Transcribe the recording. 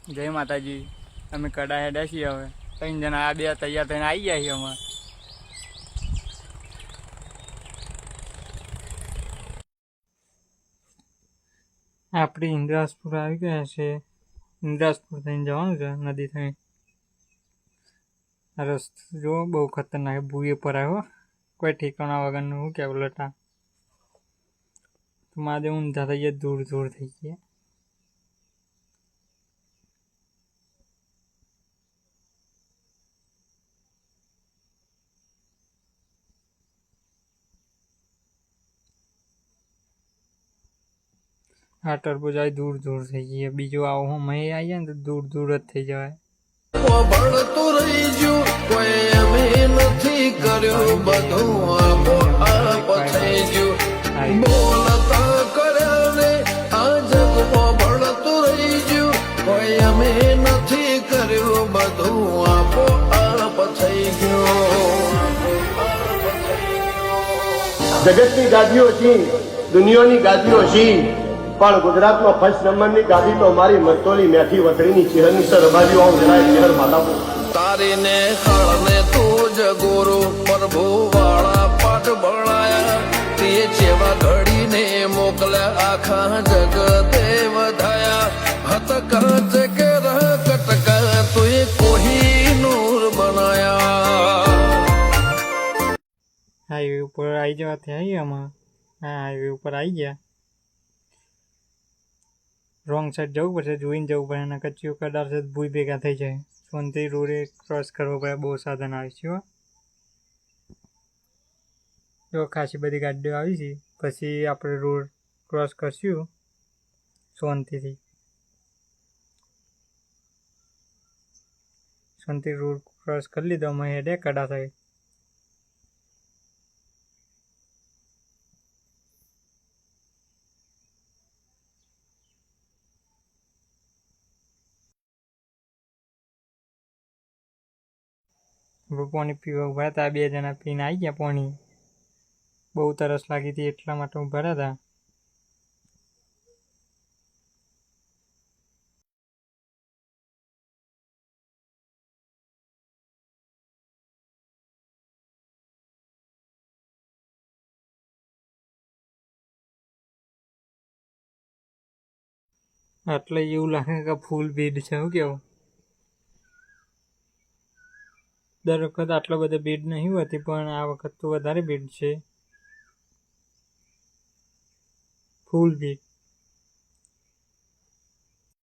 જય માતાજી। અમે કડા હેડ્યા છીએ હવે 3 જણા આ 2 તૈયાર થઈને આવી ગયા છીએ અમે। આપણે ઇન્દ્રાસપુર આવી ગયા છે। ઇન્દ્રાસપુર થઈને જવાનું છે નદી થઈને। આ રસ્તો જો બહુ ખતરનાક ભૂએ પર આવ્યો કોઈ ઠેકાણા વગરનું શું કેવું લટા મારે ઊંધા થઈ ગયા દૂર દૂર થઈ ગયા। આ ટર્બો જાય દૂર દૂર થઈ ગયા બીજું આવો હું મેં આવી ને તો દૂર દૂર જ થઈ જવાય। ભણતું રહી ગયું કોઈ અમે નથી કર્યું બધું આપો આપ થઈ ગયું બોલતા કર્યા ને આ જગમાં ભણતું રહી ગયું કોઈ અમે નથી કર્યું બધું આપો આપ થઈ ગયું। જગતની ગાદીઓ છી દુનિયાની ગાદીઓ છી પણ ગુજરાતમાં ફર્સ્ટ નંબરની ગાદી તો મારી મરતોલી મેઠી વતડીની ચહેરની સર રબાજીઓ આવું જરાય ચહેર માતા તારીને ખળને તું જગોરો પ્રભુ વાળા પાઠ ભણાયા તે જેવા ઘડીને મોકલ્યા આખા જગતે વધાયા હત કાચ કે રહ કટકા તુએ કોઈ નૂર બનાયા। હાઈવે ઉપર આવી જવાથી આવી આમાં હા હાઈવે ઉપર આવી ગયા। રોંગ સાઈડ જવું પડશે જોઈને જવું પડે એના કચ્ચીઓ કડાર છે ભૂઈ ભેગા થઈ જાય। સોનથી રોડે ક્રોસ કરવો પડે બહુ સાધન આવે છે હો। જો ખાસી બધી ગાડીઓ આવી છે પછી આપણે રોડ ક્રોસ કરશું શાંતિથી। શાંતિ રોડ ક્રોસ કરી લીધો અમે હેડે કડા સાઈડ। પાણી પીવા ઉભા હતા 2 જણા પીને આવી ગયા પાણી બહુ તરસ લાગી હતી એટલા માટે ઉભા હતા। એટલે એવું લાગે કે ફૂલ ભીડ છે શું કેવું દર વખત આટલો બધો ભીડ નહીં હોતી પણ આ વખત તો વધારે ભીડ છે ફૂલ ભીડ।